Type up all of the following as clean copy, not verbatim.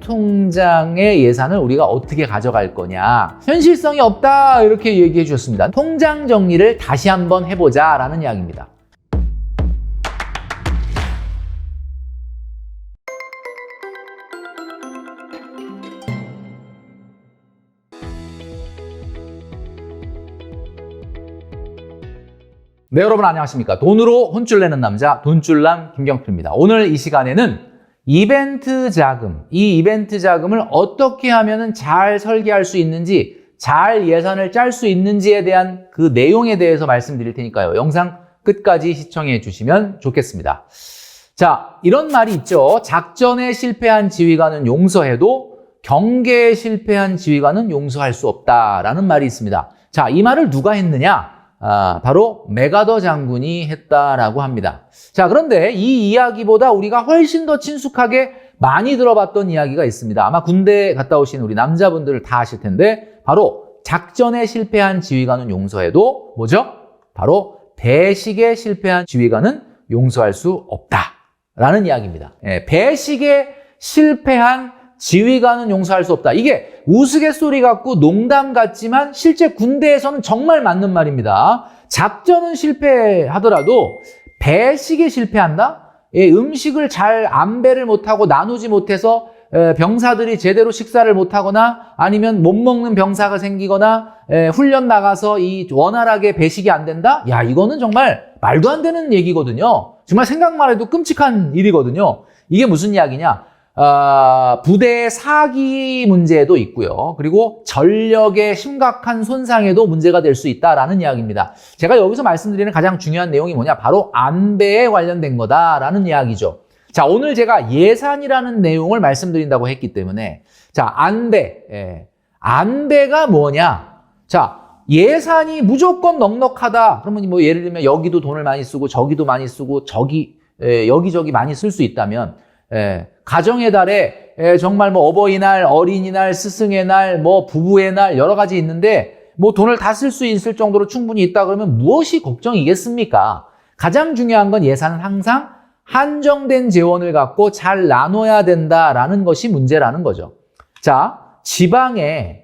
통장의 예산을 우리가 어떻게 가져갈 거냐. 현실성이 없다 이렇게 얘기해 주셨습니다. 통장 정리를 다시 한번 해보자 라는 이야기입니다. 네, 여러분 안녕하십니까. 돈으로 혼쭐 내는 남자 돈줄남 김경필입니다. 오늘 이 시간에는 이벤트 자금, 이 이벤트 자금을 어떻게 하면 잘 설계할 수 있는지, 잘 예산을 짤 수 있는지에 대한 그 내용에 대해서 말씀드릴 테니까요. 영상 끝까지 시청해 주시면 좋겠습니다. 자, 이런 말이 있죠. 작전에 실패한 지휘관은 용서해도 경계에 실패한 지휘관은 용서할 수 없다라는 말이 있습니다. 자, 이 말을 누가 했느냐? 바로 메가더 장군이 했다라고 합니다. 자, 그런데 이 이야기보다 우리가 훨씬 더 친숙하게 많이 들어봤던 이야기가 있습니다. 아마 군대 갔다 오신 우리 남자분들 다 아실 텐데 바로 작전에 실패한 지휘관은 용서해도 뭐죠? 바로 배식에 실패한 지휘관은 용서할 수 없다라는 이야기입니다. 배식에 실패한 지휘관은 용서할 수 없다. 이게 우스갯소리 같고 농담 같지만 실제 군대에서는 정말 맞는 말입니다. 작전은 실패하더라도 배식에 실패한다? 음식을 잘 안배를 못하고 나누지 못해서 병사들이 제대로 식사를 못하거나 아니면 못 먹는 병사가 생기거나 훈련 나가서 이 원활하게 배식이 안 된다? 야, 이거는 정말 말도 안 되는 얘기거든요. 정말 생각만 해도 끔찍한 일이거든요. 이게 무슨 이야기냐? 부대의 사기 문제도 있고요. 그리고 전력의 심각한 손상에도 문제가 될 수 있다라는 이야기입니다. 제가 여기서 말씀드리는 가장 중요한 내용이 뭐냐? 바로 안배에 관련된 거다라는 이야기죠. 자, 오늘 제가 예산이라는 내용을 말씀드린다고 했기 때문에 자, 안배. 안배가 뭐냐? 자, 예산이 무조건 넉넉하다. 그러면 뭐 예를 들면 여기도 돈을 많이 쓰고 저기도 많이 쓰고 여기저기 많이 쓸 수 있다면 가정의 달에 정말 뭐 어버이날, 어린이날, 스승의 날, 뭐 부부의 날 여러 가지 있는데 뭐 돈을 다 쓸 수 있을 정도로 충분히 있다 그러면 무엇이 걱정이겠습니까? 가장 중요한 건 예산은 항상 한정된 재원을 갖고 잘 나눠야 된다라는 것이 문제라는 거죠. 자, 지방에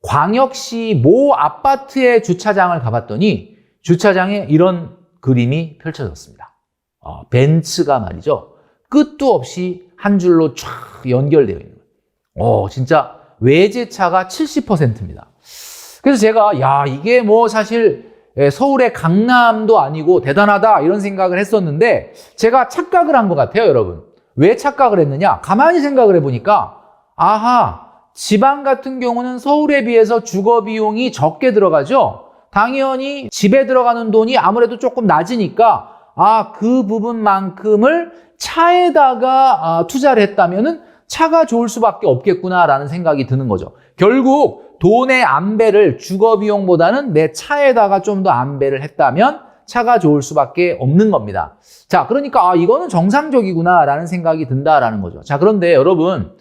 광역시 모 아파트의 주차장을 가봤더니 주차장에 이런 그림이 펼쳐졌습니다. 벤츠가 말이죠. 끝도 없이 한 줄로 쫙 연결되어 있는 거예요. 진짜 외제차가 70%입니다. 그래서 제가 이게 뭐 사실 서울의 강남도 아니고 대단하다 이런 생각을 했었는데 제가 착각을 한 것 같아요, 여러분. 왜 착각을 했느냐? 가만히 생각을 해보니까 지방 같은 경우는 서울에 비해서 주거 비용이 적게 들어가죠. 당연히 집에 들어가는 돈이 아무래도 조금 낮으니까 그 부분만큼을 차에다가 투자를 했다면은 차가 좋을 수밖에 없겠구나라는 생각이 드는 거죠. 결국 돈의 안배를 주거 비용보다는 내 차에다가 좀 더 안배를 했다면 차가 좋을 수밖에 없는 겁니다. 자, 그러니까 이거는 정상적이구나라는 생각이 든다라는 거죠. 자, 그런데 여러분,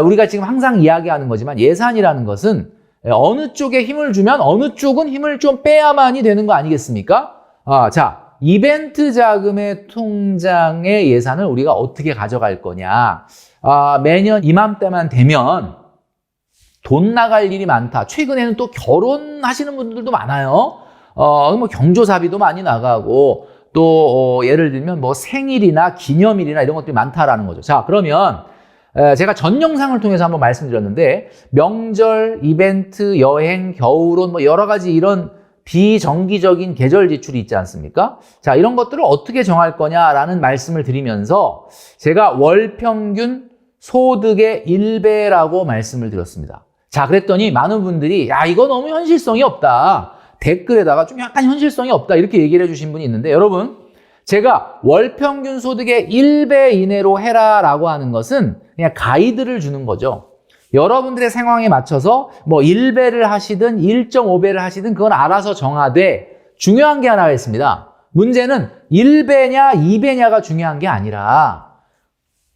우리가 지금 항상 이야기하는 거지만 예산이라는 것은 어느 쪽에 힘을 주면 어느 쪽은 힘을 좀 빼야만이 되는 거 아니겠습니까? 자, 이벤트 자금의 통장의 예산을 우리가 어떻게 가져갈 거냐. 매년 이맘때만 되면 돈 나갈 일이 많다. 최근에는 또 결혼하시는 분들도 많아요. 뭐 경조사비도 많이 나가고 또 예를 들면 뭐 생일이나 기념일이나 이런 것들이 많다라는 거죠. 자, 그러면 제가 전 영상을 통해서 한번 말씀드렸는데 명절, 이벤트, 여행, 겨울옷 뭐 여러 가지 이런 비정기적인 계절 지출이 있지 않습니까? 자, 이런 것들을 어떻게 정할 거냐라는 말씀을 드리면서 제가 월 평균 소득의 1배라고 말씀을 드렸습니다. 자, 그랬더니 많은 분들이 이거 너무 현실성이 없다. 댓글에다가 좀 약간 현실성이 없다 이렇게 얘기를 해주신 분이 있는데 여러분, 제가 월 평균 소득의 1배 이내로 해라라고 하는 것은 그냥 가이드를 주는 거죠. 여러분들의 상황에 맞춰서 뭐 1배를 하시든 1.5배를 하시든 그건 알아서 정하되 중요한 게 하나가 있습니다. 문제는 1배냐 2배냐가 중요한 게 아니라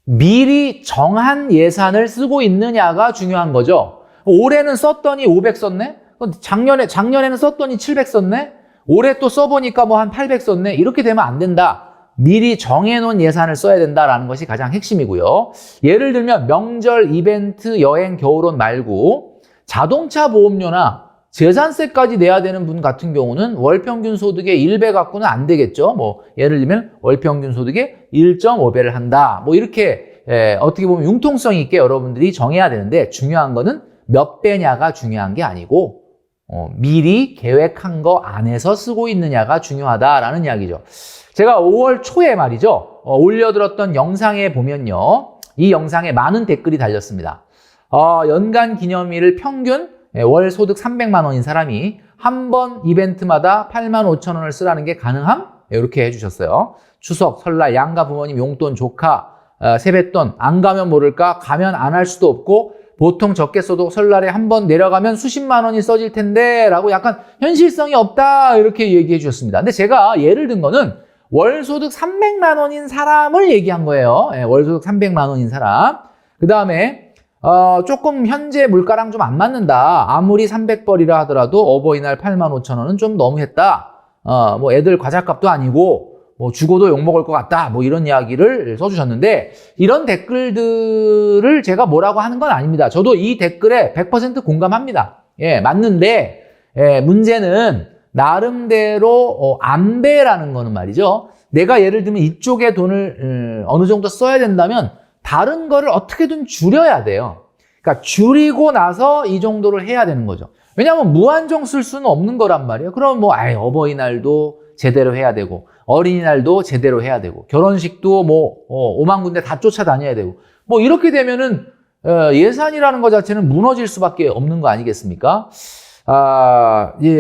미리 정한 예산을 쓰고 있느냐가 중요한 거죠. 올해는 썼더니 500 썼네? 작년에는 썼더니 700 썼네? 올해 또 써보니까 뭐 한 800 썼네? 이렇게 되면 안 된다. 미리 정해놓은 예산을 써야 된다라는 것이 가장 핵심이고요. 예를 들면 명절, 이벤트, 여행, 겨울옷 말고 자동차 보험료나 재산세까지 내야 되는 분 같은 경우는 월평균 소득의 1배 갖고는 안 되겠죠. 뭐 예를 들면 월평균 소득의 1.5배를 한다. 뭐 이렇게 어떻게 보면 융통성 있게 여러분들이 정해야 되는데 중요한 거는 몇 배냐가 중요한 게 아니고 미리 계획한 거 안에서 쓰고 있느냐가 중요하다라는 이야기죠. 제가 5월 초에 말이죠. 올려드렸던 영상에 보면요. 이 영상에 많은 댓글이 달렸습니다. 연간 기념일을 평균 월 소득 300만 원인 사람이 한 번 이벤트마다 8만 5천 원을 쓰라는 게 가능함? 이렇게 해주셨어요. 추석, 설날, 양가 부모님 용돈, 조카, 세뱃돈 안 가면 모를까? 가면 안 할 수도 없고 보통 적게 써도 설날에 한 번 내려가면 수십만 원이 써질 텐데 라고 약간 현실성이 없다 이렇게 얘기해 주셨습니다. 근데 제가 예를 든 거는 월소득 300만 원인 사람을 얘기한 거예요. 월소득 300만 원인 사람. 그 다음에 조금 현재 물가랑 좀 안 맞는다. 아무리 300벌이라 하더라도 어버이날 8만 5천 원은 좀 너무했다. 뭐 애들 과자값도 아니고 뭐 죽어도 욕먹을 것 같다. 뭐 이런 이야기를 써주셨는데 이런 댓글들을 제가 뭐라고 하는 건 아닙니다. 저도 이 댓글에 100% 공감합니다. 예, 맞는데 문제는 나름대로 안배라는 거는 말이죠. 내가 예를 들면 이쪽에 돈을 어느 정도 써야 된다면 다른 거를 어떻게든 줄여야 돼요. 그러니까 줄이고 나서 이 정도를 해야 되는 거죠. 왜냐하면 무한정 쓸 수는 없는 거란 말이에요. 그럼 뭐 어버이날도 제대로 해야 되고 어린이날도 제대로 해야 되고 결혼식도 뭐 5만 군데 다 쫓아다녀야 되고 뭐 이렇게 되면은 예산이라는 것 자체는 무너질 수밖에 없는 거 아니겠습니까?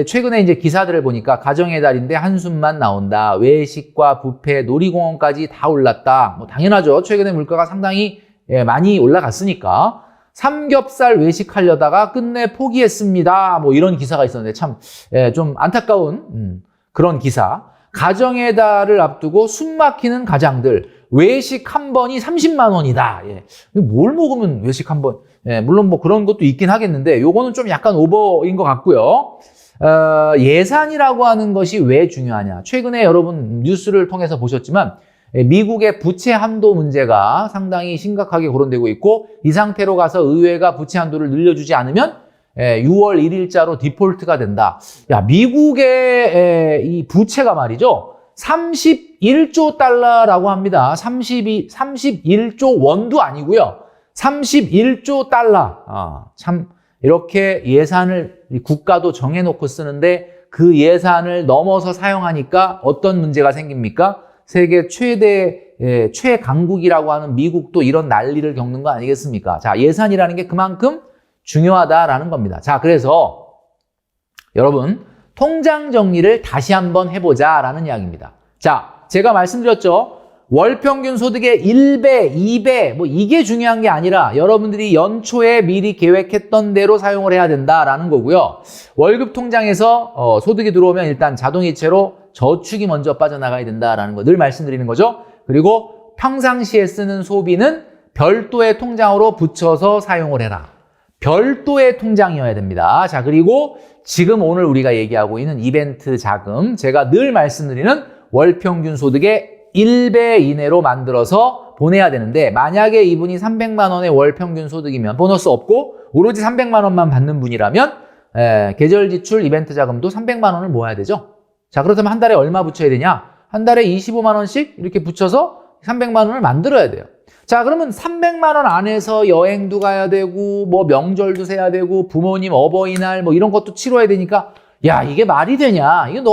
최근에 이제 기사들을 보니까 가정의 달인데 한숨만 나온다. 외식과 뷔페, 놀이공원까지 다 올랐다. 뭐 당연하죠. 최근에 물가가 상당히 많이 올라갔으니까. 삼겹살 외식하려다가 끝내 포기했습니다. 뭐 이런 기사가 있었는데 참 좀 안타까운 그런 기사. 가정의 달을 앞두고 숨 막히는 가장들. 외식 한 번이 30만 원이다. 뭘 먹으면 외식 한 번. 물론 뭐 그런 것도 있긴 하겠는데 요거는 좀 약간 오버인 것 같고요. 예산이라고 하는 것이 왜 중요하냐. 최근에 여러분 뉴스를 통해서 보셨지만 미국의 부채 한도 문제가 상당히 심각하게 거론되고 있고 이 상태로 가서 의회가 부채 한도를 늘려주지 않으면 6월 1일자로 디폴트가 된다. 야, 미국의 이 부채가 말이죠. 31조 달러라고 합니다. 31조 원도 아니고요. 31조 달러. 참 이렇게 예산을 국가도 정해놓고 쓰는데 그 예산을 넘어서 사용하니까 어떤 문제가 생깁니까? 세계 최강국이라고 하는 미국도 이런 난리를 겪는 거 아니겠습니까? 자, 예산이라는 게 그만큼 중요하다라는 겁니다. 자, 그래서 여러분 통장 정리를 다시 한번 해보자라는 이야기입니다. 자, 제가 말씀드렸죠. 월평균 소득의 1배, 2배 뭐 이게 중요한 게 아니라 여러분들이 연초에 미리 계획했던 대로 사용을 해야 된다라는 거고요. 월급 통장에서 소득이 들어오면 일단 자동이체로 저축이 먼저 빠져나가야 된다라는 거 늘 말씀드리는 거죠. 그리고 평상시에 쓰는 소비는 별도의 통장으로 붙여서 사용을 해라. 별도의 통장이어야 됩니다. 자, 그리고 지금 오늘 우리가 얘기하고 있는 이벤트 자금, 제가 늘 말씀드리는 월평균 소득의 1배 이내로 만들어서 보내야 되는데 만약에 이분이 300만 원의 월평균 소득이면 보너스 없고 오로지 300만 원만 받는 분이라면 계절 지출 이벤트 자금도 300만 원을 모아야 되죠. 자, 그렇다면 한 달에 얼마 붙여야 되냐? 한 달에 25만 원씩 이렇게 붙여서 300만 원을 만들어야 돼요. 자, 그러면 300만 원 안에서 여행도 가야 되고 뭐 명절도 세야 되고 부모님 어버이날 뭐 이런 것도 치러야 되니까 야, 이게 말이 되냐? 이게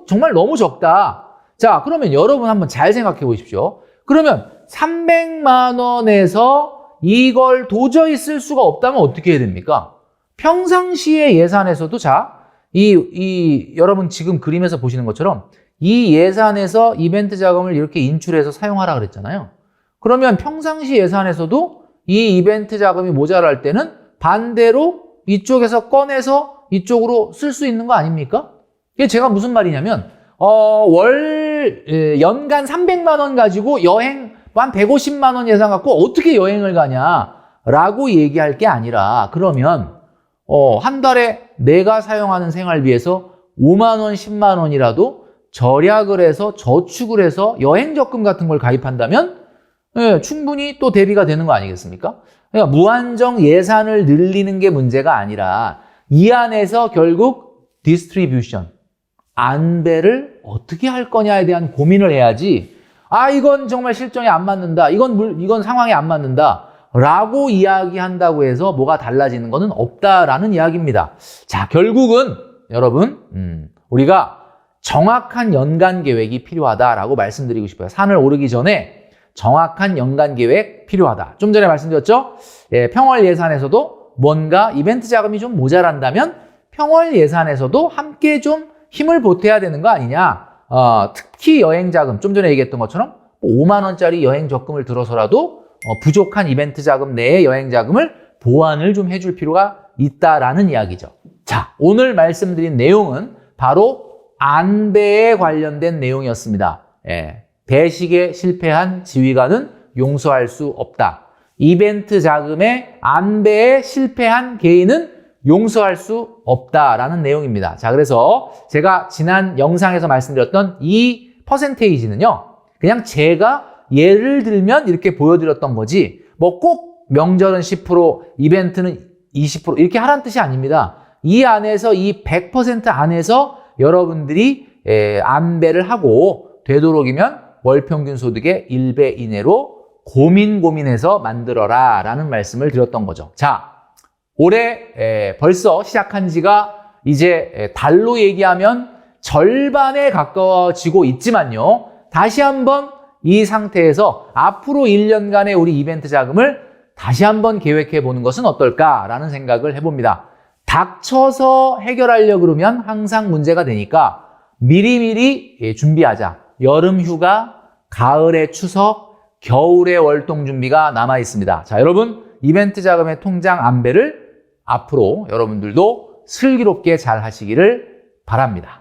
정말 너무 적다. 자, 그러면 여러분 한번 잘 생각해 보십시오. 그러면 300만 원에서 이걸 도저히 쓸 수가 없다면 어떻게 해야 됩니까? 평상시의 예산에서도 여러분 지금 그림에서 보시는 것처럼 이 예산에서 이벤트 자금을 이렇게 인출해서 사용하라 그랬잖아요. 그러면 평상시 예산에서도 이 이벤트 자금이 모자랄 때는 반대로 이쪽에서 꺼내서 이쪽으로 쓸 수 있는 거 아닙니까? 이게 제가 무슨 말이냐면 연간 300만 원 가지고 여행 한 150만 원 예산 갖고 어떻게 여행을 가냐라고 얘기할 게 아니라 그러면 한 달에 내가 사용하는 생활비에서 5만 원, 10만 원이라도 절약을 해서 저축을 해서 여행 적금 같은 걸 가입한다면 충분히 또 대비가 되는 거 아니겠습니까? 그러니까 무한정 예산을 늘리는 게 문제가 아니라 이 안에서 결국 디스트리뷰션, 안배를 어떻게 할 거냐에 대한 고민을 해야지 이건 정말 실정에 안 맞는다. 이건 상황에 안 맞는다. 라고 이야기한다고 해서 뭐가 달라지는 것은 없다라는 이야기입니다. 자, 결국은 여러분 우리가 정확한 연간 계획이 필요하다라고 말씀드리고 싶어요. 산을 오르기 전에 정확한 연간 계획 필요하다. 좀 전에 말씀드렸죠? 평월 예산에서도 뭔가 이벤트 자금이 좀 모자란다면 평월 예산에서도 함께 좀 힘을 보태야 되는 거 아니냐. 특히 여행 자금, 좀 전에 얘기했던 것처럼 5만 원짜리 여행 적금을 들어서라도 부족한 이벤트 자금 내에 여행 자금을 보완을 좀 해줄 필요가 있다라는 이야기죠. 자, 오늘 말씀드린 내용은 바로 안배에 관련된 내용이었습니다. 배식에 실패한 지휘관은 용서할 수 없다. 이벤트 자금의 안배에 실패한 개인은 용서할 수 없다라는 내용입니다. 자, 그래서 제가 지난 영상에서 말씀드렸던 이 퍼센테이지는요, 그냥 제가 예를 들면 이렇게 보여드렸던 거지, 뭐 꼭 명절은 10%, 이벤트는 20% 이렇게 하라는 뜻이 아닙니다. 이 안에서 이 100% 안에서 여러분들이 안배를 하고 되도록이면 월평균 소득의 1배 이내로 고민해서 만들어라 라는 말씀을 드렸던 거죠. 자, 올해 벌써 시작한 지가 이제 달로 얘기하면 절반에 가까워지고 있지만요. 다시 한번 이 상태에서 앞으로 1년간의 우리 이벤트 자금을 다시 한번 계획해 보는 것은 어떨까라는 생각을 해봅니다. 닥쳐서 해결하려고 그러면 항상 문제가 되니까 미리미리 준비하자. 여름 휴가, 가을의 추석, 겨울의 월동 준비가 남아 있습니다. 자, 여러분, 이벤트 자금의 통장 안배를 앞으로 여러분들도 슬기롭게 잘 하시기를 바랍니다.